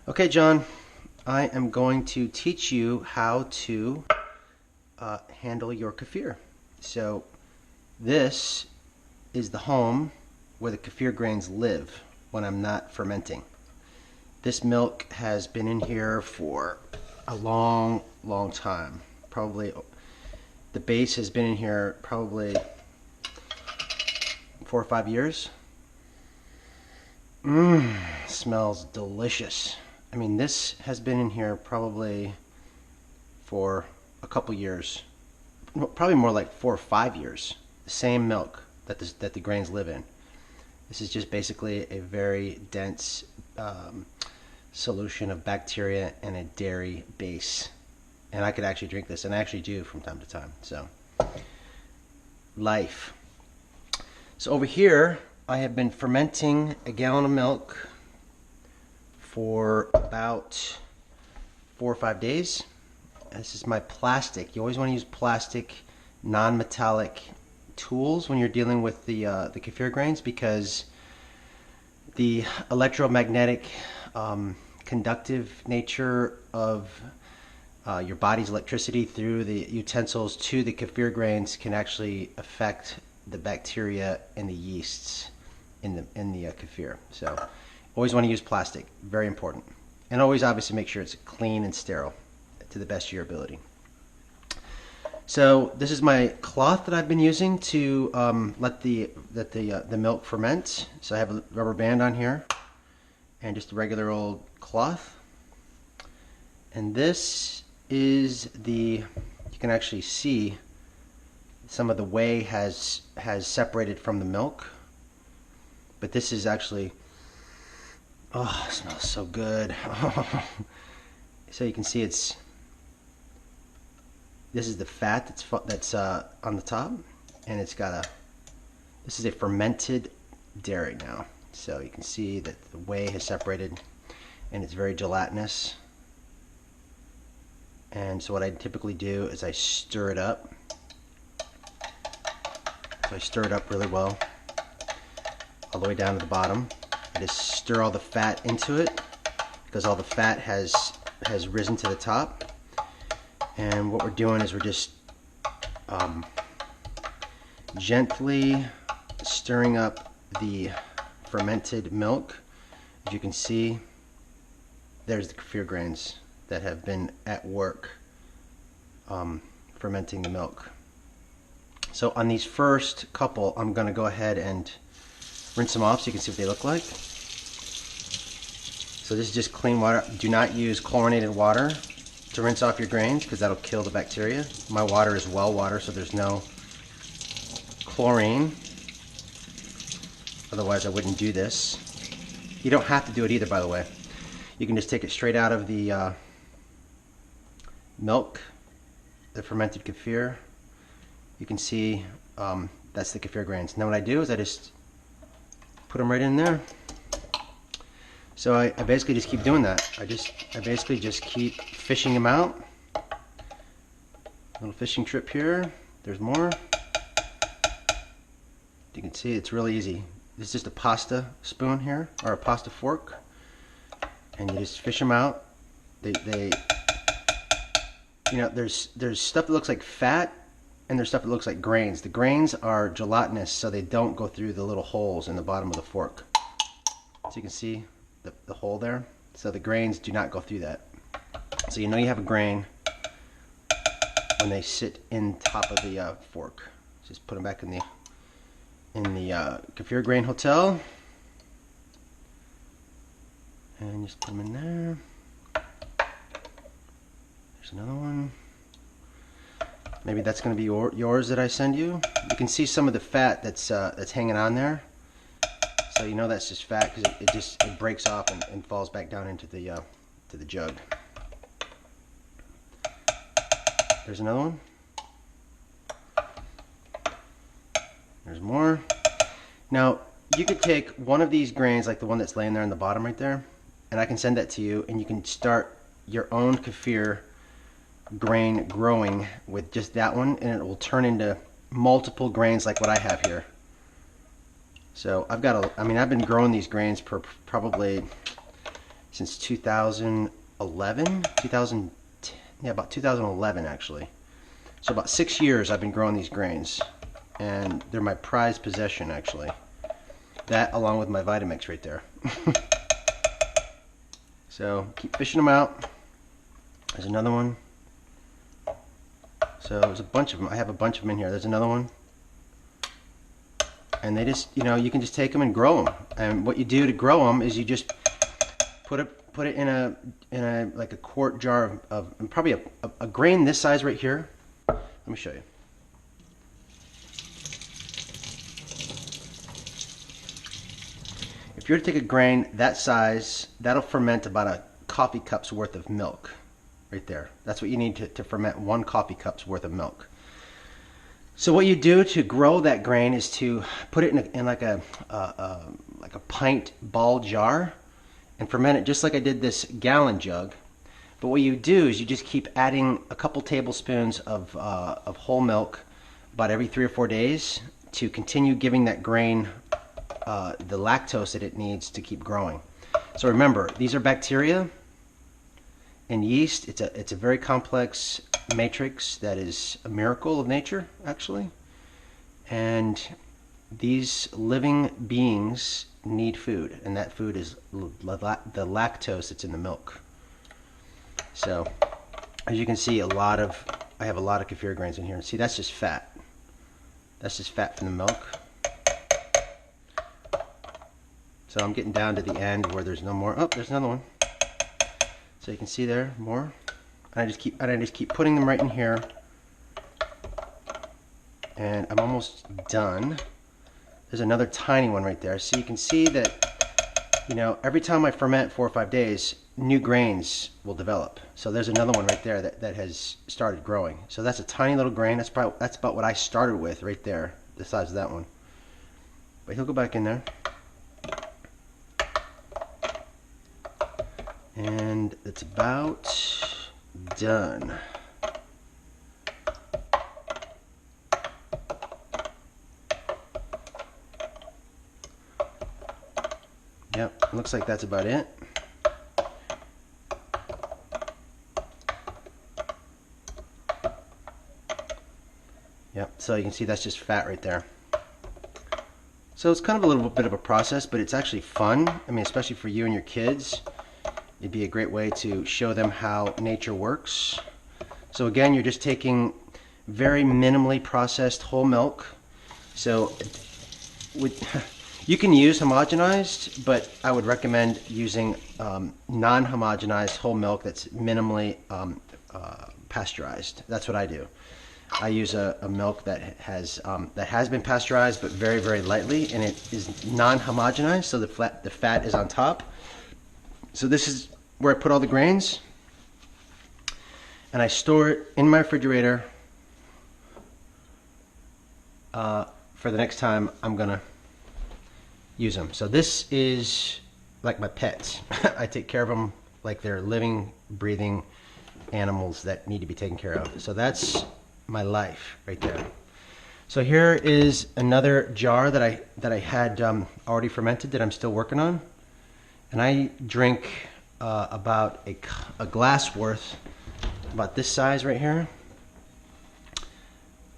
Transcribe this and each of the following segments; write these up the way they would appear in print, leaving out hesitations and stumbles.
Okay, John, I am going to teach you how to handle your kefir. So this is the home where the kefir grains live when I'm not fermenting. This milk has been in here for a long, long time. Probably the base has been in here probably 4 or 5 years. Smells delicious. I mean, this has been in here probably for a couple years, probably more like 4 or 5 years. The same milk that the grains live in. This is just basically a very dense solution of bacteria and a dairy base. And I could actually drink this, and I actually do from time to time. So, life. So over here, I have been fermenting a gallon of milk for about 4 or 5 days. This is my plastic. You always want to use plastic, non-metallic tools when you're dealing with the kefir grains, because the electromagnetic conductive nature of your body's electricity through the utensils to the kefir grains can actually affect the bacteria and the yeasts in the kefir. So always want to use plastic, very important. And always obviously make sure it's clean and sterile to the best of your ability. So this is my cloth that I've been using to let the milk ferment. So I have a rubber band on here and just a regular old cloth. And this is you can actually see some of the whey has separated from the milk. But this is actually, oh, it smells so good. So you can see this is the fat that's on the top, and this is a fermented dairy now. So you can see that the whey has separated, and it's very gelatinous. And so what I typically do is I stir it up. So I stir it up really well, all the way down to the bottom. I just stir all the fat into it, because all the fat has risen to the top. And what we're doing is we're just gently stirring up the fermented milk. As you can see, there's the kefir grains that have been at work fermenting the milk. So on these first couple, I'm going to go ahead and rinse them off so you can see what they look like. So this is just clean water. Do not use chlorinated water to rinse off your grains, because that'll kill the bacteria. My water is well water, so there's no chlorine. Otherwise I wouldn't do this. You don't have to do it either, by the way. You can just take it straight out of the milk, the fermented kefir. You can see that's the kefir grains. Now what I do is I just put them right in there. So I basically just keep doing that. I basically just keep fishing them out. Little fishing trip here. There's more. You can see it's really easy. This is just a pasta spoon here, or a pasta fork, and you just fish them out. You know, there's stuff that looks like fat, and there's stuff that looks like grains. The grains are gelatinous, so they don't go through the little holes in the bottom of the fork. So you can see the hole there. So the grains do not go through that. So you know you have a grain when they sit in top of the fork. Just put them back in the kefir grain hotel, and just put them in there. There's another one. Maybe that's going to be yours that I send you. You can see some of the fat that's hanging on there. So you know that's just fat, because it breaks off and falls back down into the to the jug. There's another one. There's more. Now you could take one of these grains, like the one that's laying there in the bottom right there, and I can send that to you, and you can start your own kefir grain growing with just that one, and it will turn into multiple grains like what I have here. So I've been growing these grains for probably since 2011, about 2011 actually. So about 6 years I've been growing these grains, and they're my prized possession actually. That along with my Vitamix right there. So keep fishing them out. There's another one. So there's a bunch of them. I have a bunch of them in here. There's another one. And they just, you can just take them and grow them. And what you do to grow them is you just put it in a like a quart jar of probably a grain this size right here. Let me show you. If you were to take a grain that size, that'll ferment about a coffee cup's worth of milk. Right there. That's what you need to ferment 1 coffee cup's worth of milk. So what you do to grow that grain is to put it in like a pint ball jar and ferment it just like I did this gallon jug. But what you do is you just keep adding a couple tablespoons of whole milk about every 3 or 4 days to continue giving that grain the lactose that it needs to keep growing. So remember, these are bacteria and yeast. It's a very complex matrix that is a miracle of nature, actually. And these living beings need food, and that food is the lactose that's in the milk. So, as you can see, I have a lot of kefir grains in here. See, that's just fat. That's just fat from the milk. So I'm getting down to the end where there's no more. Oh, there's another one. So you can see there more. And I just keep putting them right in here. And I'm almost done. There's another tiny one right there. So you can see that, every time I ferment 4 or 5 days, new grains will develop. So there's another one right there that has started growing. So that's a tiny little grain. That's about what I started with right there, the size of that one. But he'll go back in there. And it's about done. Yep, looks like that's about it. Yep, so you can see that's just fat right there. So it's kind of a little bit of a process, but it's actually fun. I mean, especially for you and your kids. It'd be a great way to show them how nature works. So again, you're just taking very minimally processed whole milk. So you can use homogenized, but I would recommend using non-homogenized whole milk that's minimally pasteurized. That's what I do. I use a milk that has been pasteurized, but very, very lightly, and it is non-homogenized, so the fat is on top. So this is where I put all the grains, and I store it in my refrigerator for the next time I'm gonna use them. So this is like my pets. I take care of them like they're living, breathing animals that need to be taken care of. So that's my life right there. So here is another jar that I had already fermented that I'm still working on. And I drink about a glass worth, about this size right here,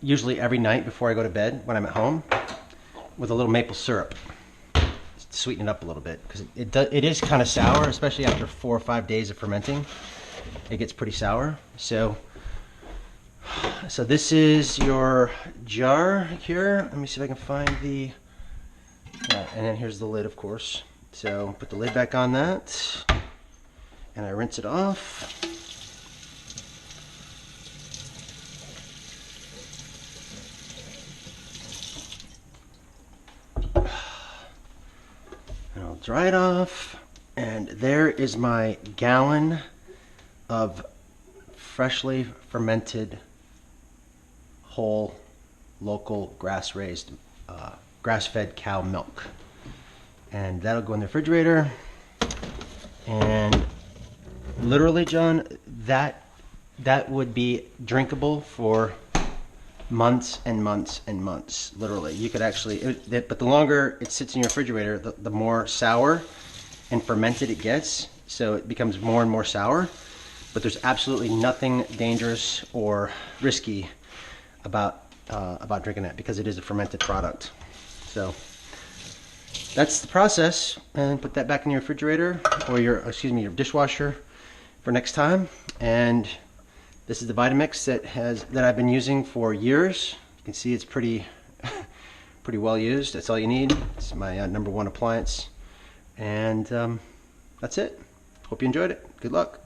usually every night before I go to bed when I'm at home, with a little maple syrup. Sweeten it up a little bit, because it is kind of sour, especially after 4 or 5 days of fermenting. It gets pretty sour. So this is your jar here. Let me see if I can find the, and then here's the lid, of course. So put the lid back on that, and I rinse it off. And I'll dry it off, and there is my gallon of freshly fermented, whole, local, grass-raised, grass-fed cow milk. And that'll go in the refrigerator. And literally, John, that would be drinkable for months and months and months. Literally, you could actually, but the longer it sits in your refrigerator, the more sour and fermented it gets. so it becomes more and more sour. But there's absolutely nothing dangerous or risky about drinking that, because it is a fermented product. So that's the process, and put that back in your refrigerator or your dishwasher for next time. And this is the Vitamix that I've been using for years. You can see it's pretty well used. That's all you need. It's my #1 appliance, and that's it. Hope you enjoyed it. Good luck.